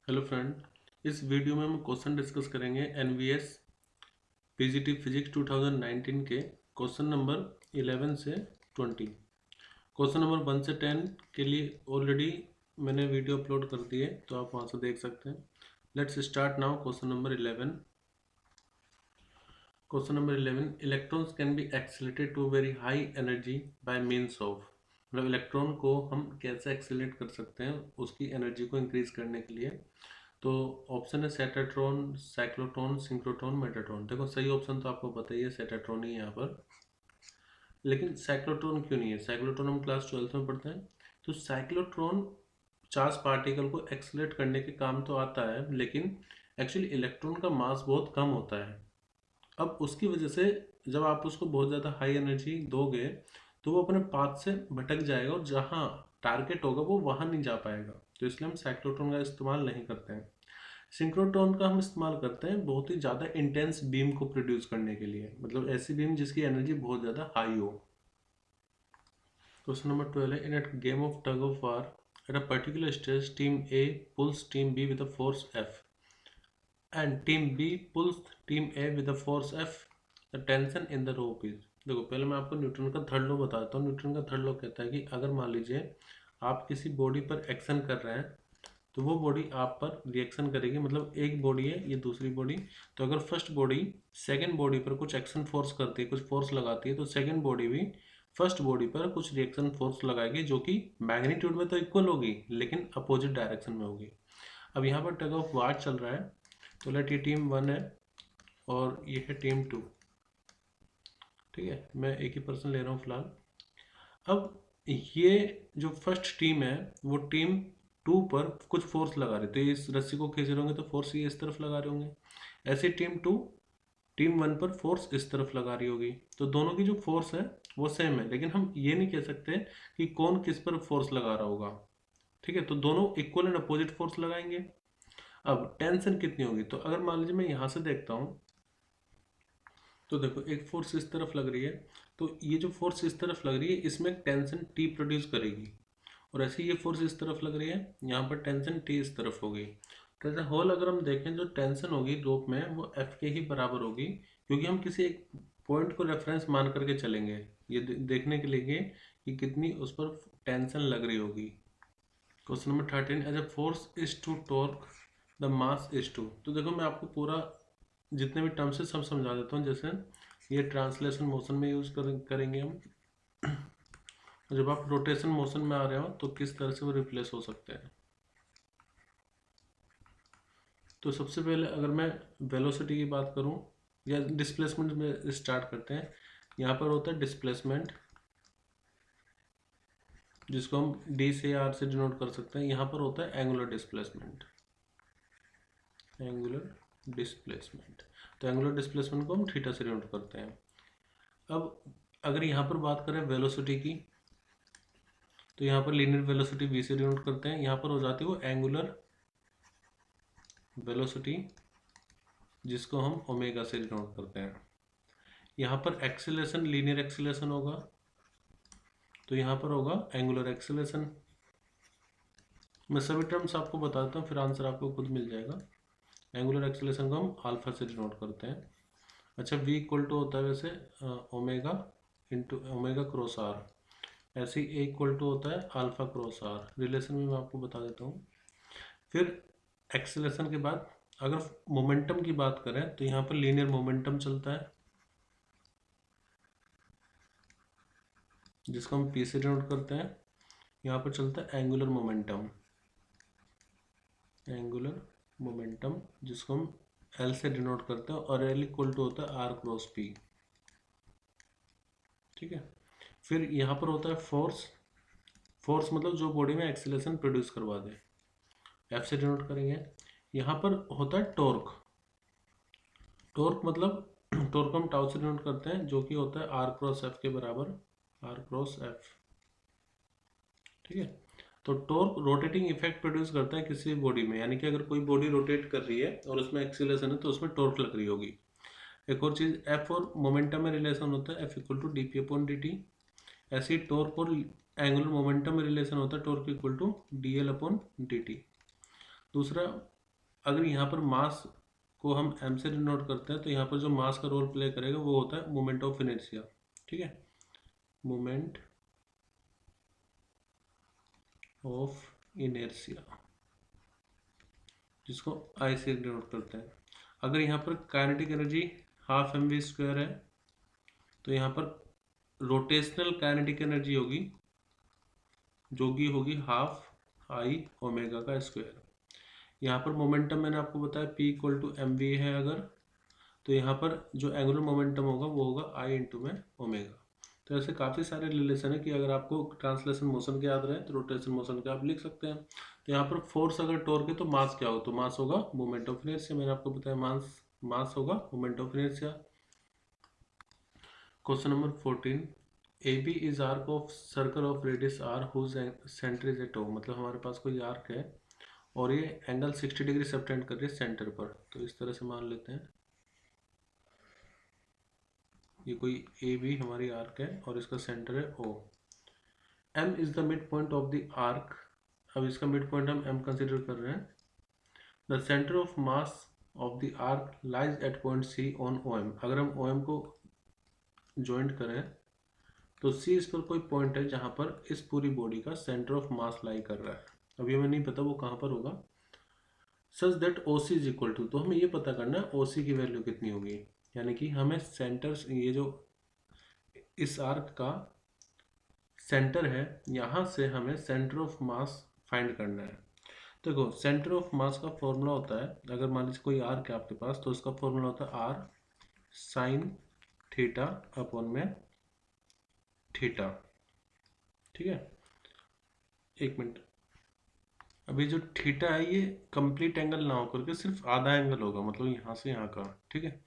Hello friend, इस video में हम क्वेश्चन डिस्कस करेंगे एनवीएस पीजीटी फिजिक्स 2019 के क्वेश्चन नंबर 11 से 20। क्वेश्चन नंबर 1 से 10 के लिए ऑलरेडी मैंने वीडियो अपलोड कर दी है, तो आप वहां से देख सकते हैं। Let's start now. Question number 11। Question number 11, electrons can be accelerated to very high energy by means of. मतलब इलेक्ट्रॉन को हम कैसे एक्सीलरेट कर सकते हैं उसकी एनर्जी को इंक्रीज करने के लिए। तो ऑप्शन है सेटाट्रॉन, साइक्लोट्रॉन, सिंक्रोट्रॉन, मेटाट्रॉन। देखो सही ऑप्शन तो आपको पता ही है, सेटाट्रॉन ही है यहाँ पर। लेकिन साइक्लोट्रॉन क्यों नहीं है? साइक्लोट्रॉन हम क्लास 12th में पढ़ते हैं। तो साइक्लोट्रॉन चार्ज पार्टिकल को एक्सीलरेट करने के काम तो आता है, लेकिन एक्चुअली इलेक्ट्रॉन का मास बहुत कम होता है। अब उसकी वजह से जब आप उसको बहुत ज़्यादा हाई एनर्जी दोगे तो वो अपने पाथ से भटक जाएगा और जहाँ टारगेट होगा वो वहाँ नहीं जा पाएगा। तो इसलिए हम साइक्लोट्रॉन का इस्तेमाल नहीं करते हैं। सिंक्रोट्रॉन का हम इस्तेमाल करते हैं बहुत ही ज़्यादा इंटेंस बीम को प्रोड्यूस करने के लिए, मतलब ऐसी बीम जिसकी एनर्जी बहुत ज़्यादा हाई हो। क्वेश्चन नंबर 12 है, in a game of tug of war at a particular stage team A pulls team B with a force F and team B pulls team A with the force F. The tension in the rope is। देखो पहले मैं आपको Newton का third law बताता हूँ। Newton का third law कहता है कि अगर मान लीजिए आप किसी बॉडी पर एक्शन कर रहे हैं तो वो बॉडी आप पर रिएक्शन करेगी। मतलब एक बॉडी है, ये दूसरी बॉडी। तो अगर फर्स्ट बॉडी सेकेंड बॉडी पर कुछ एक्शन फोर्स करती है, कुछ फोर्स लगाती है, तो सेकेंड बॉडी भी फर्स्ट बॉडी पर कुछ रिएक्शन फोर्स लगाएगी, जो कि मैग्नीट्यूड में तो इक्वल होगी लेकिन अपोजिट डायरेक्शन में होगी। अब यहाँ पर टग ऑफ वार चल रहा है, तो लेट ये टीम 1 है और ये है टीम 2। ठीक है, मैं एक ही पर्सन ले रहा हूँ फिलहाल। अब ये जो फर्स्ट टीम है वो टीम 2 पर कुछ फोर्स लगा रहे थे, इस रस्सी को खींच रहे होंगे तो फोर्स ये इस तरफ लगा रहे होंगे। ऐसे टीम 2 टीम 1 पर फोर्स इस तरफ लगा रही होगी। तो दोनों की जो फोर्स है वो सेम है, लेकिन हम ये नहीं कह सकते कि कौन किस पर फोर्स लगा रहा होगा। ठीक है, तो दोनों इक्वल एंड अपोजिट फोर्स लगाएंगे। अब टेंशन कितनी होगी? तो अगर मान लीजिए मैं यहाँ से देखता हूँ तो देखो एक फोर्स इस तरफ लग रही है, तो ये जो फोर्स इस तरफ लग रही है इसमें टेंशन टी प्रोड्यूस करेगी, और ऐसे ये फोर्स इस तरफ लग रही है, यहाँ पर टेंशन टी इस तरफ होगी। तो एज ए होल अगर हम देखें जो टेंशन होगी रोप में वो एफ के ही बराबर होगी, क्योंकि हम किसी एक पॉइंट को रेफरेंस मान करके चलेंगे ये देखने के लिए कि कितनी उस पर टेंशन लग रही होगी। Question number 13, as a force is to torque the mass is to. तो देखो मैं आपको पूरा जितने भी टर्म्स है सब समझा देता हूँ। जैसे ये ट्रांसलेशन मोशन में यूज करेंगे हम। जब आप रोटेशन मोशन में आ रहे हो तो किस तरह से वो रिप्लेस हो सकते हैं। तो सबसे पहले अगर मैं वेलोसिटी की बात करूं या डिस्प्लेसमेंट में स्टार्ट करते हैं। यहाँ पर होता है डिस्प्लेसमेंट, जिसको हम डी से आर से डिनोट कर सकते हैं। यहाँ पर होता है एंगुलर डिस्प्लेसमेंट, एंगुलर डिस्प्लेसमेंट। तो एंगुलर डिस्प्लेसमेंट को हम थीटा से डिनोट करते हैं। अब अगर यहाँ पर बात करें वेलोसिटी की, तो यहाँ पर लीनियर वेलोसिटी v से डिनोट करते हैं। यहाँ पर हो जाती है वो एंगुलर वेलोसिटी, जिसको हम ओमेगा से डिनोट करते हैं। यहाँ पर एक्सीलरेशन लीनियर एक्सीलरेशन होगा, तो यहाँ पर होगा एंगुलर एक्सीलरेशन। मैं सभी टर्म्स आपको बता देता हूँ, फिर आंसर आपको खुद मिल जाएगा। एंगुलर एक्सीलरेशन को हम अल्फा से डिनोट करते हैं। अच्छा, v इक्वल टू होता है वैसे omega into omega cross r, ऐसे ही a इक्वल टू होता है अल्फा क्रॉस आर। रिलेशन में मैं आपको बता देता हूँ। फिर एक्सीलरेशन के बाद अगर मोमेंटम की बात करें तो यहाँ पर लीनियर मोमेंटम चलता है, जिसको हम p से डिनोट करते हैं। यहाँ पर चलता है एंगुलर मोमेंटम, एंगुलर मोमेंटम जिसको हम l से डिनोट करते हैं, और l इक्वल टू होता है r क्रॉस p। ठीक है, फिर यहाँ पर होता है फोर्स। फोर्स मतलब जो बॉडी में एक्सीलरेशन प्रोड्यूस करवा दे, f से डिनोट करेंगे। यहाँ पर होता है टॉर्क। टॉर्क मतलब टॉर्क हम टाउ से डिनोट करते हैं, जो कि होता है r क्रॉस f के बराबर, r क्रॉस f। ठीक है, तो टॉर्क रोटेटिंग इफेक्ट प्रोड्यूस करता है किसी बॉडी में, यानी कि अगर कोई बॉडी रोटेट कर रही है और उसमें एक्सीलरेशन है तो उसमें टॉर्क लग रही होगी। एक और चीज, f और मोमेंटम में रिलेशन होता है, f equal to d p upon d t. ऐसे ही टॉर्क और एंगुलर मोमेंटम में रिलेशन होता है, torque equal to d L upon d t. दूसरा अगर यहाँ पर मास को हम m से डिनोट करते हैं तो यहाँ पर जो मास का रोल प्ले करेगा वो होता है मोमेंट ऑफ इनर्शिया। ठीक है, मोमेंट ऑफ इनर्शिया, जिसको I से डिनोट करते हैं। अगर यहाँ पर काइनेटिक एनर्जी हाफ mv² है तो यहाँ पर रोटेशनल काइनेटिक एनर्जी होगी जो कि होगी हाफ I ओमेगा का स्क्वायर। यहाँ पर मोमेंटम मैंने आपको बताया P equal to m v है अगर, तो यहाँ पर जो एंगुलर मोमेंटम होगा वो होगा I इंटू में ओमेगा। तो ऐसे काफ़ी सारे रिलेशन है कि अगर आपको ट्रांसलेशन मोशन के याद रहे तो रोटेशन मोशन के आप लिख सकते हैं। तो यहाँ पर फोर्स अगर टॉर्क है तो मास क्या होगा, तो मास होगा मोमेंट ऑफ इनर्शिया। मैंने आपको बताया मास होगा moment of inertia. Question number 14, AB is arc of circle of radius r whose centre is at O। मतलब हमारे पास कोई आर्क है और ये एंगल 60 डिग्री सबटेंड कर रही है सेंटर पर। तो इस तरह से मान लेते हैं ये कोई AB हमारी आर्क है और इसका सेंटर है O। M is the mid point of the arc. अब इसका मिड पॉइंट हम M कंसिडर कर रहे हैं। The centre of mass of the arc lies at point C on OM। अगर हम OM को ज्वाइंट करें तो C इस पर कोई पॉइंट है जहां पर इस पूरी बॉडी का सेंटर ऑफ मास लाई कर रहा है। अभी हमें नहीं पता वो कहां पर होगा। Such that OC is equal to, तो हमें ये पता करना है OC की वैल्यू कितनी होगी, यानी कि हमें सेंटर, ये जो इस आर्क का सेंटर है यहाँ से हमें सेंटर ऑफ मास फाइंड करना है। देखो सेंटर ऑफ मास का फॉर्मूला होता है, अगर मान लीजिए कोई आर्क है आपके पास तो उसका फॉर्मूला होता है R साइन थीटा अपॉन में थीटा। ठीक है, एक मिनट, अभी जो थीटा है ये कंप्लीट एंगल ना होकर के सिर्फ आधा एंगल होगा, मतलब यहाँ से यहाँ का। ठीक है,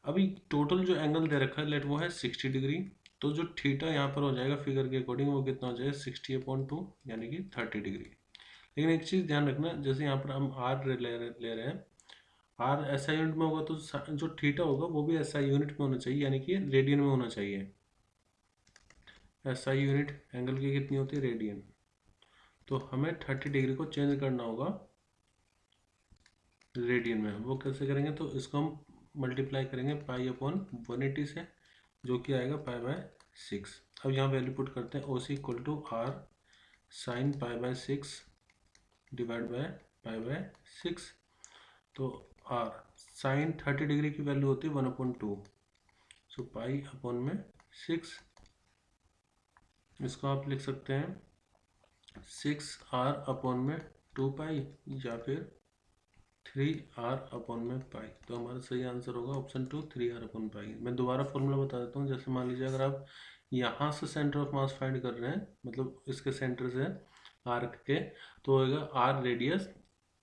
अभी टोटल जो एंगल दे रखा है लेट वो है 60 डिग्री। तो जो थीटा यहाँ पर हो जाएगा फिगर के अकॉर्डिंग वो कितना हो जाएगा 60/2 यानी कि 30 डिग्री। लेकिन एक चीज़ ध्यान रखना, जैसे यहाँ पर हम आर ले रहे हैं, आर एसआई यूनिट में होगा तो जो थीटा होगा वो भी एसआई यूनिट में होना चाहिए, यानी कि रेडियन में होना चाहिए। एसआई यूनिट एंगल की कितनी होती है, रेडियन। तो हमें 30 डिग्री को चेंज करना होगा रेडियन में। वो कैसे करेंगे, तो इसको हम मल्टीप्लाई करेंगे π/180 से, जो कि आएगा π/6। अब यहाँ वैल्यू पुट करते हैं OC equal to R sine π/6 divide by π/6। तो R साइन 30 डिग्री की वैल्यू होती है 1/2, सो π/6। इसको आप लिख सकते हैं 6R/2π या फिर 3R/π। तो हमारा सही आंसर होगा ऑप्शन 2 3R/π। मैं दोबारा फॉर्मूला बता देता हूँ। जैसे मान लीजिए अगर आप यहाँ से सेंटर ऑफ मास फाइंड कर रहे हैं, मतलब इसके सेंटर से आर्क के, तो होगा R रेडियस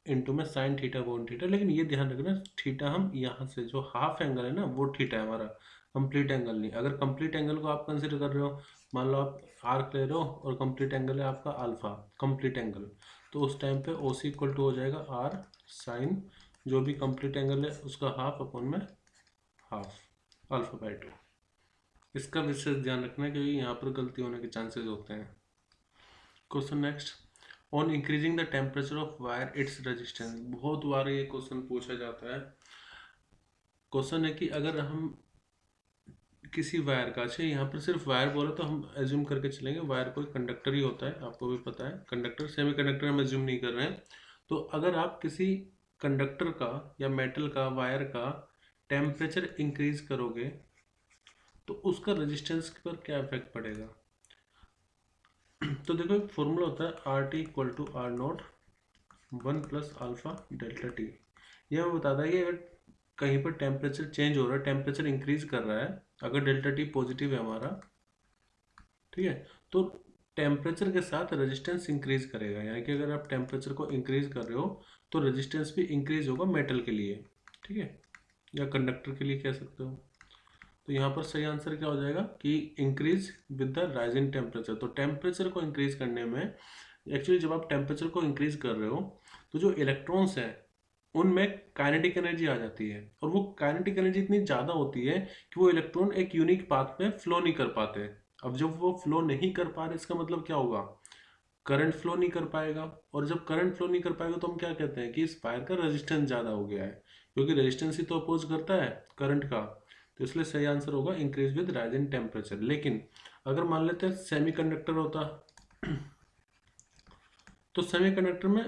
इंटू में साइन थीटा अपॉन थीटा। लेकिन ये ध्यान रखना थीटा हम यहाँ से जो हाफ एंगल है ना वो थीटा है हमारा, कंप्लीट एंगल नहीं। अगर कंप्लीट एंगल को आप कंसिडर कर रहे हो, मान लो आप आर्क ले रहे हो और कंप्लीट एंगल है आपका अल्फा, कंप्लीट एंगल, तो उस टाइम पे OC इक्वल टू हो जाएगा R साइन जो भी कंप्लीट एंगल है उसका हाफ अपॉन में हाफ α/2। इसका विशेष ध्यान रखना है क्योंकि यहाँ पर गलती होने के चांसेस होते हैं। Question next, on increasing the temperature of wire its resistance. बहुत बार ये क्वेश्चन पूछा जाता है। क्वेश्चन है कि अगर हम किसी वायर का, अच्छा यहाँ पर सिर्फ वायर बोला तो हम एज्यूम करके चलेंगे वायर कोई कंडक्टर ही होता है, आपको भी पता है कंडक्टर, सेमी कंडक्टर हम एज्यूम नहीं कर रहे हैं। तो अगर आप किसी कंडक्टर का या मेटल का वायर का टेम्परेचर इंक्रीज करोगे तो उसका रेजिस्टेंस पर क्या इफेक्ट पड़ेगा। तो देखो एक फॉर्मूला होता है RT equal to R0 1 plus alpha delta t. यह हमें बताता है कि अगर कहीं पर टेम्परेचर चेंज हो रहा है, टेम्परेचर इंक्रीज कर रहा है, अगर डेल्टा टी पॉजिटिव है हमारा, ठीक है, तो टेम्परेचर के साथ रेजिस्टेंस इंक्रीज करेगा। यानी कि अगर आप टेम्परेचर को इंक्रीज कर रहे हो तो रेजिस्टेंस भी इंक्रीज होगा मेटल के लिए, ठीक है, या कंडक्टर के लिए कह सकते हो। तो यहाँ पर सही आंसर क्या हो जाएगा कि increase with the rising temperature. तो टेम्परेचर को इंक्रीज करने में, एक्चुअली जब आप टेम्परेचर को इंक्रीज कर रहे हो तो जो इलेक्ट्रॉन्स हैं उनमें काइनेटिक एनर्जी आ जाती है, और वो काइनेटिक एनर्जी इतनी ज़्यादा होती है कि वो इलेक्ट्रॉन एक यूनिक पाथ में फ्लो नहीं कर पाते। अब जब वो फ्लो नहीं कर पा रहे इसका मतलब क्या होगा, करंट फ्लो नहीं कर पाएगा, और जब करंट फ्लो नहीं कर पाएगा तो हम क्या कहते हैं कि इस वायर का रेजिस्टेंस ज़्यादा हो गया है, क्योंकि रेजिस्टेंस ही तो अपोज करता है करंट का। तो इसलिए सही आंसर होगा increase with rise in temperature. लेकिन अगर मान लेते हैं सेमीकंडक्टर होता तो सेमीकंडक्टर में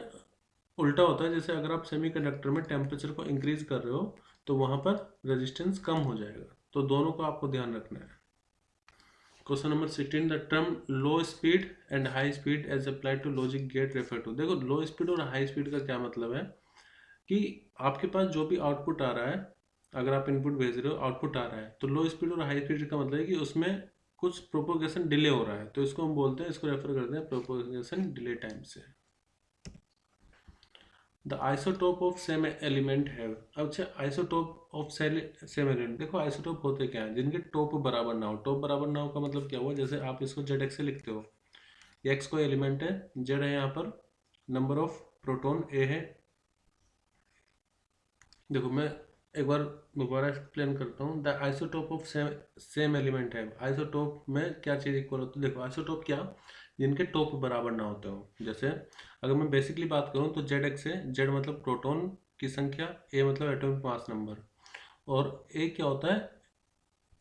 उल्टा होता है, जैसे अगर आप सेमीकंडक्टर में टेम्परेचर को इंक्रीज कर रहे हो तो वहां पर रेजिस्टेंस कम हो जाएगा। तो दोनों को आपको ध्यान रखना है। Question number 16, the term low speed and high speed as applied to logic gate refer to. देखो लो स्पीड और हाई स्पीड का क्या मतलब है कि आपके पास जो भी आउटपुट आ रहा है, अगर आप इनपुट भेज रहे हो आउटपुट आ रहा है, तो लो स्पीड और हाई स्पीड का मतलब है कि उसमें कुछ प्रोपोगेशन डिले हो रहा है, तो इसको हम बोलते हैं, इसको रेफर करते हैं प्रोपोगेशन डिले टाइम से। The isotope of same element है। अच्छा, आइसोटोप ऑफ सेम एलिमेंट, देखो आइसोटोप होते क्या है, जिनके टोप बराबर ना हो। टोप बराबर ना हो का मतलब क्या हुआ, जैसे आप इसको जेड एक्स से लिखते हो, एक्स को एलिमेंट है, जेड है यहाँ पर, नंबर ऑफ प्रोटॉन ए है। देखो मैं एक बार दोबारा एक्सप्लेन करता हूँ। The isotope of same element है, आइसोटोप में क्या चीज़ इक्वल होती है। देखो आइसोटोप क्या, जिनके टोप बराबर ना होते हो। जैसे अगर मैं बेसिकली बात करूँ तो जेड एक्स है, जेड मतलब प्रोटॉन की संख्या, ए मतलब एटॉमिक मास नंबर, और ए क्या होता है,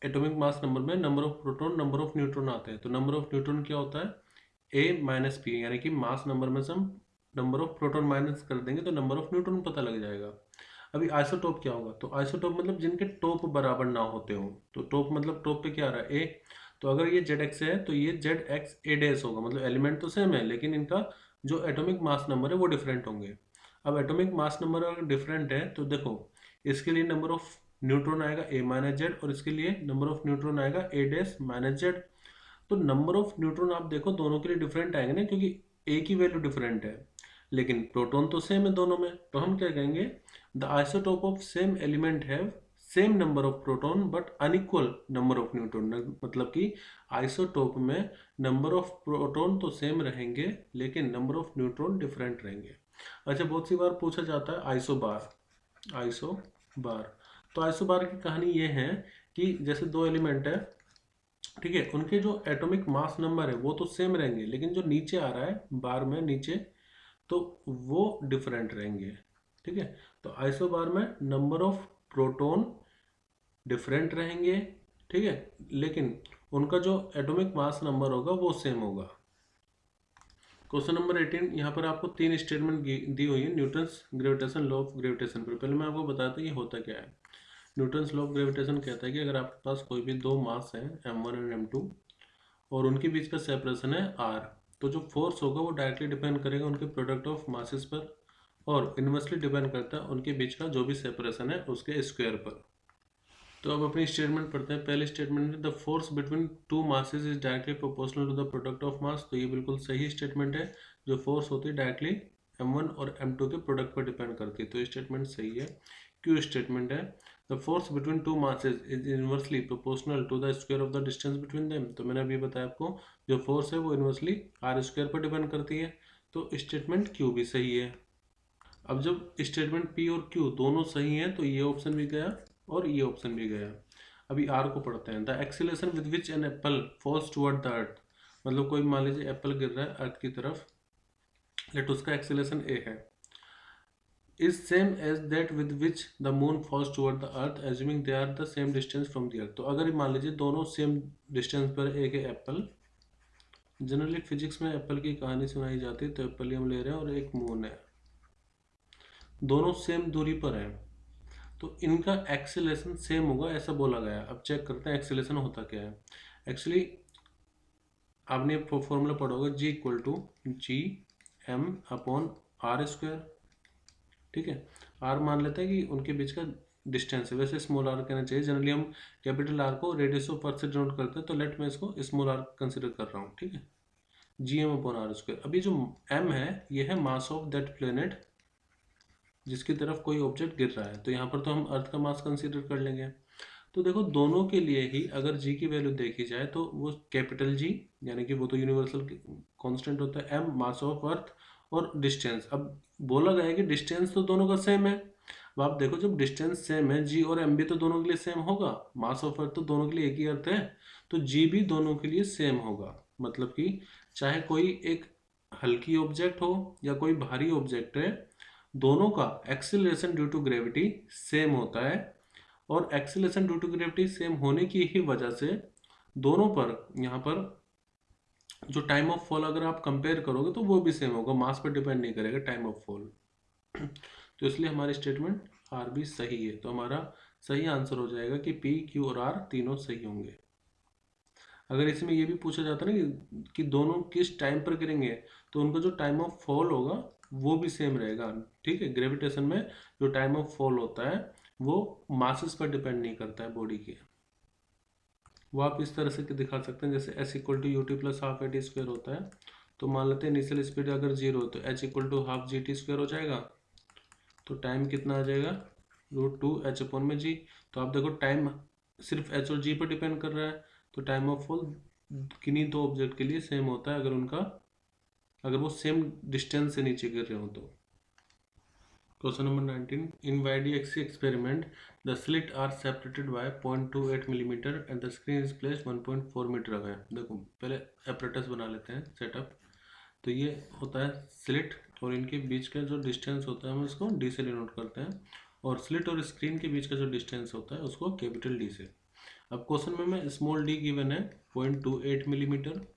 एटॉमिक मास नंबर में number of proton number of neutron आते हैं। तो नंबर ऑफ न्यूट्रॉन क्या होता है, ए माइनस पी, यानी कि मास नंबर में से हम नंबर ऑफ प्रोटॉन माइनस कर देंगे तो नंबर ऑफ न्यूट्रॉन पता लग जाएगा। अभी आइसोटोप क्या होगा, तो आइसोटोप मतलब जिनके टोप बराबर ना होते हो। तो टोप मतलब टोप पे क्या आ रहा है, ए, तो अगर ये जेड एक्स है तो ये जेड एक्स ए डैश होगा, मतलब एलिमेंट तो सेम है लेकिन इनका जो एटॉमिक मास नंबर है वो डिफरेंट होंगे। अब एटॉमिक मास नंबर अगर डिफरेंट है तो देखो इसके लिए नंबर ऑफ न्यूट्रॉन आएगा ए माइनस जेड, और इसके लिए नंबर ऑफ न्यूट्रॉन आएगा ए डैश माइनस जेड। तो नंबर ऑफ न्यूट्रॉन आप देखो दोनों के लिए डिफरेंट आएंगे ना, क्योंकि ए की वैल्यू डिफरेंट है लेकिन प्रोटॉन तो सेम है दोनों में। तो हम क्या कहेंगे, the isotope of same element have same number of proton but unequal number of neutron. मतलब कि आइसोटोप में नंबर ऑफ प्रोटॉन तो सेम रहेंगे लेकिन नंबर ऑफ न्यूट्रॉन डिफरेंट रहेंगे। अच्छा, बहुत सी बार पूछा जाता है आइसोबार, आइसोबार। तो आइसोबार की कहानी ये है कि जैसे दो एलिमेंट है, ठीक है, उनके जो एटॉमिक मास नंबर है वो तो सेम रहेंगे लेकिन जो नीचे आ रहा है बार में नीचे, तो वो डिफरेंट रहेंगे। ठीक है, तो आइसोबार में नंबर ऑफ प्रोटॉन डिफरेंट रहेंगे, ठीक है, लेकिन उनका जो एटॉमिक मास नंबर होगा वो सेम होगा। क्वेश्चन नंबर 18, यहाँ पर आपको तीन स्टेटमेंट दी हुई है Newton's gravitation law of gravitation पर। पहले मैं आपको बताता हूँ ये होता क्या है। न्यूटन्स लॉ ऑफ ग्रेविटेशन कहता है कि अगर आपके पास कोई भी दो मास है m1 और m2 और उनके बीच का सेपरेशन है r, तो जो फोर्स होगा वो डायरेक्टली डिपेंड करेगा उनके प्रोडक्ट ऑफ मासेस पर, और इनवर्सली डिपेंड करता है उनके बीच का जो भी सेपरेशन है उसके स्क्वायर पर। तो अब अपनी स्टेटमेंट पढ़ते हैं। पहले स्टेटमेंट में the force between two masses is directly proportional to the product of mass. तो ये बिल्कुल सही स्टेटमेंट है, जो फोर्स होती है डायरेक्टली m1 और m2 के प्रोडक्ट पर डिपेंड करती है, तो ये स्टेटमेंट सही है। क्यों स्टेटमेंट है, the force between two masses is inversely proportional to the square of the distance between them. तो मैंने अभी बताया आपको जो फोर्स है वो इनवर्सली आर स्क्वायर पर डिपेंड करती है, तो स्टेटमेंट क्यू भी सही है। अब जब स्टेटमेंट पी और क्यू दोनों सही हैं तो ये ऑप्शन भी गया और ये ऑप्शन भी गया। अभी आर को पढ़ते हैं। The acceleration with which an apple falls toward the earth, मतलब कोई मान लीजिए एप्पल गिर रहा है अर्थ की तरफ, लेट उसका एक्सीलरेशन ए है, is same as that with which the moon falls toward the earth assuming they are the same distance from the earth. तो अगर मान लीजिए दोनों सेम डिस्टेंस पर एक है एप्पल, जनरली फिजिक्स में एप्पल की कहानी सुनाई जाती है, तो एप्पल ही हम ले रहे हैं और एक मून है, दोनों सेम दूरी पर हैं, तो इनका एक्सेलेरेशन सेम होगा ऐसा बोला गया। अब चेक करते हैं एक्सेलेरेशन होता क्या है। एक्चुअली आपने फॉर्मूला पढ़ा होगा G equal to G M upon are square. ठीक है, आर मान लेते हैं कि उनके बीच का डिस्टेंस है, वैसे स्मॉल आर कहना चाहिए, जनरली हम कैपिटल आर को रेडियस ऑफ अर्थ से डिनोट करते हैं, तो लेट मैं इसको स्मॉल आर कंसिडर कर रहा हूँ। ठीक है, G M upon are square. अभी जो एम है ये है मास ऑफ दैट प्लेनेट जिसकी तरफ कोई ऑब्जेक्ट गिर रहा है, तो यहाँ पर तो हम अर्थ का मास कंसीडर कर लेंगे। तो देखो दोनों के लिए ही अगर जी की वैल्यू देखी जाए तो वो कैपिटल जी, यानी कि वो तो यूनिवर्सल कांस्टेंट होता है, एम मास ऑफ अर्थ, और डिस्टेंस। अब बोला गया है कि डिस्टेंस तो दोनों का सेम है। अब आप देखो जब डिस्टेंस सेम है, जी और एम भी तो दोनों के लिए सेम होगा, मास ऑफ अर्थ तो दोनों के लिए एक ही अर्थ है, तो जी भी दोनों के लिए सेम होगा। मतलब कि चाहे कोई एक हल्की ऑब्जेक्ट हो या कोई भारी ऑब्जेक्ट है, दोनों का acceleration due to gravity same होता है। और acceleration due to gravity same होने की ही वजह से दोनों पर यहाँ पर जो टाइम ऑफ फॉल अगर आप कंपेयर करोगे तो वो भी सेम होगा, मास पर डिपेंड नहीं करेगा टाइम ऑफ फॉल। तो इसलिए हमारी स्टेटमेंट आर भी सही है। तो हमारा सही आंसर हो जाएगा कि पी, क्यू और आर तीनों सही होंगे। अगर इसमें ये भी पूछा जाता ना कि दोनों किस टाइम पर गिरेंगे, तो उनका जो टाइम ऑफ फॉल होगा वो भी सेम रहेगा। ठीक है, ग्रेविटेशन में जो टाइम ऑफ फॉल होता है वो मासेस पर डिपेंड नहीं करता है बॉडी के। वो आप इस तरह से दिखा सकते हैं, जैसे s equal to u t plus half a t square होता है। तो मान लेते हैं इनिशियल स्पीड अगर जीरो तो h equal to half g t square हो जाएगा। तो टाइम कितना आ जाएगा, √2 h अपॉन में जी। तो आप देखो टाइम सिर्फ एच और जी पर डिपेंड कर रहा है, तो टाइम ऑफ फॉल किन्हीं दो ऑब्जेक्ट के लिए सेम होता है अगर वो सेम डिस्टेंस से नीचे गिर रहे हो तो। Question number 19, in YDXC experiment the slit are separated by 0.28 millimeter and the screen is placed 1.4 metre away। देखो पहले apparatus बना लेते हैं सेटअप। तो ये होता है स्लिट और इनके बीच का जो डिस्टेंस होता है हम उसको डी से डिनोट करते हैं, और स्लिट और स्क्रीन के बीच का जो डिस्टेंस होता है उसको कैपिटल डी से। अब क्वेश्चन में स्मॉल डी गिवन है 0.28 मिलीमीटर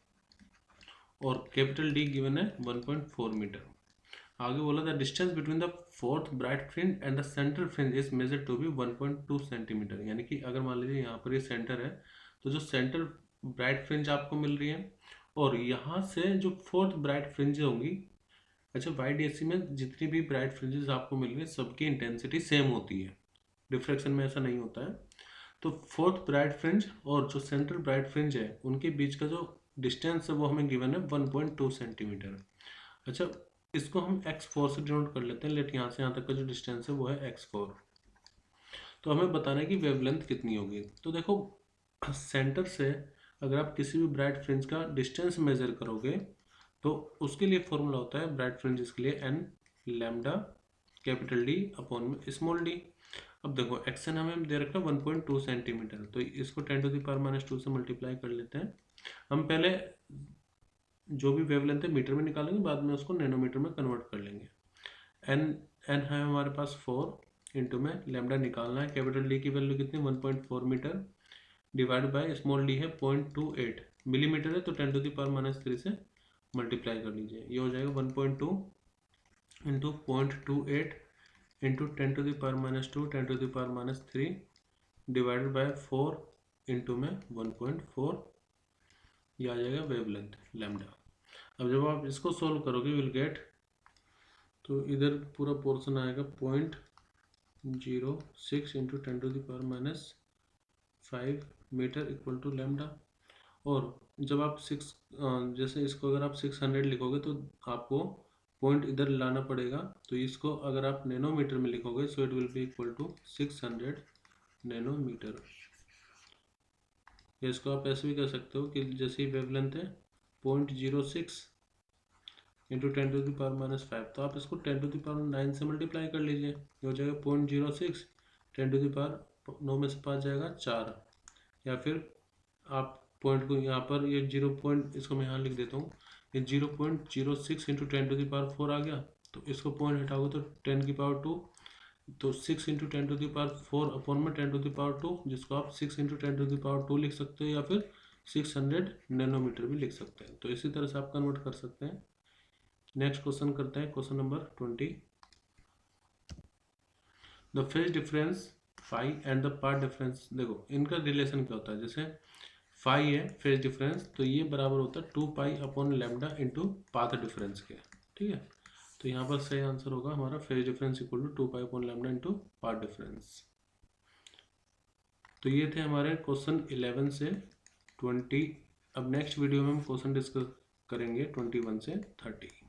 और कैपिटल डी गिवन है 1.4 मीटर। आगे बोला था distance between the fourth bright fringe and the centre fringe is measured to be 1.2 centimetre. यानी कि अगर मान लीजिए यहाँ पर ये सेंटर है, तो जो सेंटर ब्राइट फ्रिंज आपको मिल रही है और यहाँ से जो फोर्थ ब्राइट फ्रिंज होंगी, अच्छा YDSC में जितनी भी ब्राइट फ्रिंजेस आपको मिल रही है सबकी इंटेंसिटी सेम होती है, डिफ्रैक्शन में ऐसा नहीं होता है। तो फोर्थ ब्राइट फ्रिंज और जो सेंट्रल ब्राइट फ्रिंज है उनके बीच का जो डिस्टेंस है वो हमें गिवन है 1.2 सेंटीमीटर। अच्छा, इसको हम x4 से डिनोट कर लेते हैं, लेट यहाँ से यहाँ तक का जो डिस्टेंस है वो है x4। तो हमें बताना है कि वेवलेंथ कितनी होगी। तो देखो सेंटर से अगर आप किसी भी ब्राइट फ्रिंज का डिस्टेंस मेजर करोगे तो उसके लिए फॉर्मूला होता है ब्राइट फ्रिंजेस के लिए n lambda capital D upon में स्मॉल डी। अब देखो एक्सन हमें दे रखा है 1.2 सेंटीमीटर, तो इसको 10⁻⁻² से मल्टीप्लाई कर लेते हैं। हम पहले जो भी वेवलेंथ है मीटर में निकालेंगे, बाद में उसको नैनोमीटर में कन्वर्ट कर लेंगे। एन है हमारे पास 4 इंटू में लैम्डा निकालना है, कैपिटल डी की वैल्यू कितनी 1.4 metre divide by small d है 0.28 मिलीमीटर है, तो 10⁻³ से मल्टीप्लाई कर लीजिए। ये हो जाएगा 1.2 into 0.28 into 10⁻², 10⁻³ divided by 4 into में 1.4, ये आ जाएगा वेवलेंथ लैम्डा। अब जब आप इसको सोल्व करोगे विल गेट, तो इधर पूरा पोर्शन आएगा 0.06 into 10⁻⁵ metre equal to lambda. और जब आप जैसे इसको अगर आप 600 लिखोगे तो आपको पॉइंट इधर लाना पड़ेगा, तो इसको अगर आप नैनोमीटर में लिखोगे so it will be equal to 600 nanometre. इसको आप ऐसे भी कर सकते हो कि जैसे ही वेवलेंथ है 0.06 इंटू 10⁻⁵, तो आप इसको 10⁹ से मल्टीप्लाई कर लीजिए, ये हो जाएगा 0.06, 10⁻9 में से 5 जाएगा 4। या फिर आप पॉइंट को यहाँ पर ये 0 पॉइंट, इसको मैं यहाँ लिख देता हूँ, ये 0.06 इंटू 10⁴ आ गया, तो इसको पॉइंट हटाओगे तो 10⁻², तो 6 इंटू 10⁴ अपॉन में 10⁻², जिसको आप 6 इंटू 10⁻² लिख सकते हो या फिर 600 नैनोमीटर भी लिख सकते हैं। तो इसी तरह से आप कन्वर्ट कर सकते हैं। नेक्स्ट क्वेश्चन करते हैं, question number 20। The phase difference phi and the path difference, देखो इनका रिलेशन क्या होता है। जैसे फाई है फेज डिफरेंस, तो ये बराबर होता है 2π upon lambda into path difference के। ठीक है, तो यहाँ पर सही आंसर होगा हमारा phase difference equal to 2π upon lambda into path difference. तो ये थे हमारे क्वेश्चन 11 से 20। अब नेक्स्ट वीडियो में हम क्वेश्चन डिस्कस करेंगे 21 से 30।